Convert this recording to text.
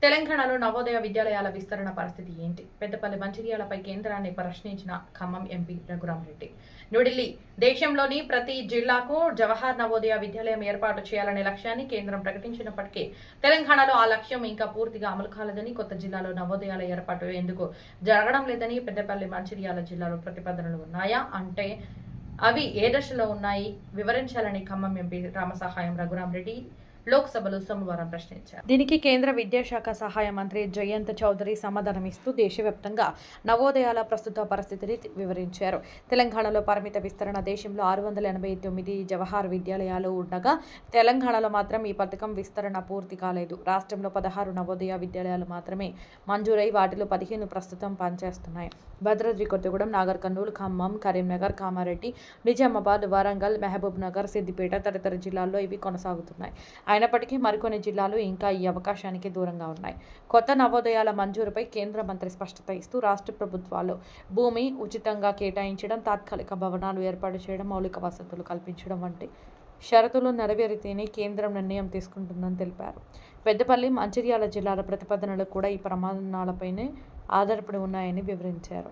తెలంగాణలో నవోదయ విద్యాలయాల విస్తరణ పరిస్థితి ఏంటి? పెద్దపల్లి మంచిర్యాలపై కేంద్రాన్ని ప్రశ్నించిన ఖమ్మం ఎంపీ రఘురామరెడ్డి. న్యూఢిల్లీ దేశంలోని ప్రతి జిల్లాకు జవహర్ నవోదయ విద్యాలయం ఏర్పాటు చేయాలనే లక్ష్యాన్ని కేంద్రం ప్రకటించినప్పటికీ తెలంగాణలో ఆ లక్ష్యం ఇంకా పూర్తిగా అమలు కాలేదని, కొత్త జిల్లాలో నవోదయాల ఏర్పాటు ఎందుకు జరగడం లేదని, పెద్దపల్లి మంచిర్యాల జిల్లాలో ప్రతిపాదనలు ఉన్నాయా అంటే అవి ఏ దశలో ఉన్నాయి వివరించాలని ఖమ్మం ఎంపీ రామసహాయం రఘురామరెడ్డి లోక్సభలో సోమవారం ప్రశ్నించారు. దీనికి కేంద్ర విద్యాశాఖ సహాయ మంత్రి జయంత్ చౌదరి సమాధానమిస్తూ దేశవ్యాప్తంగా నవోదయాల ప్రస్తుత పరిస్థితిని వివరించారు. తెలంగాణలో పరిమిత విస్తరణ. దేశంలో 689 జవహర్ విద్యాలయాలు ఉండగా తెలంగాణలో మాత్రం ఈ పథకం విస్తరణ పూర్తి కాలేదు. రాష్ట్రంలో 16 నవోదయ విద్యాలయాలు మాత్రమే మంజూరై వాటిలో 15 ప్రస్తుతం పనిచేస్తున్నాయి. భద్రాద్రి కొత్తగూడెం, నాగర్ కర్నూలు, ఖమ్మం, కరీంనగర్, కామారెడ్డి, నిజామాబాద్, వరంగల్, మహబూబ్ నగర్, సిద్దిపేట తదితర జిల్లాల్లో ఇవి కొనసాగుతున్నాయి. అయినప్పటికీ మరికొన్ని జిల్లాలు ఇంకా ఈ అవకాశానికి దూరంగా ఉన్నాయి. కొత్త నవోదయాల మంజూరుపై కేంద్ర మంత్రి స్పష్టత ఇస్తూ రాష్ట్ర ప్రభుత్వాలు భూమి ఉచితంగా కేటాయించడం, తాత్కాలిక భవనాలు ఏర్పాటు చేయడం, మౌలిక వసతులు కల్పించడం వంటి షరతులు నెరవేరితేనే కేంద్రం నిర్ణయం తీసుకుంటుందని తెలిపారు. పెద్దపల్లి, మంచిర్యాల జిల్లాల ప్రతిపాదనలు కూడా ఈ ప్రమాణాలపైనే ఆధారపడి ఉన్నాయని వివరించారు.